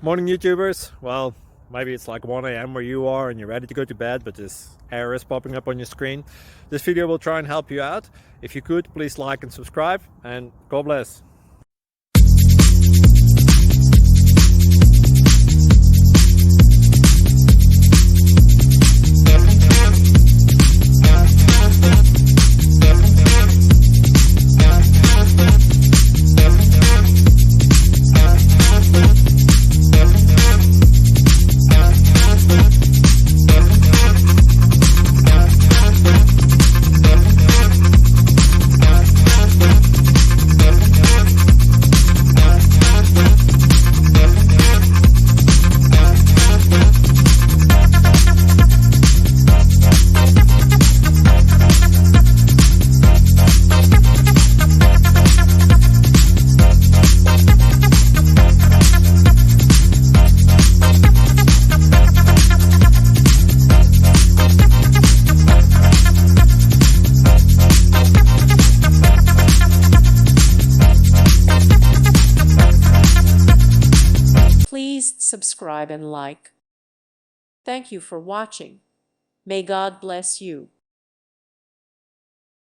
Morning, YouTubers. Well, maybe it's like 1 a.m. where you are and you're ready to go to bed, but this error is popping up on your screen. This video will try and help you out. If you could, please like and subscribe, and God bless. Please subscribe and like. Thank you for watching. May God bless you.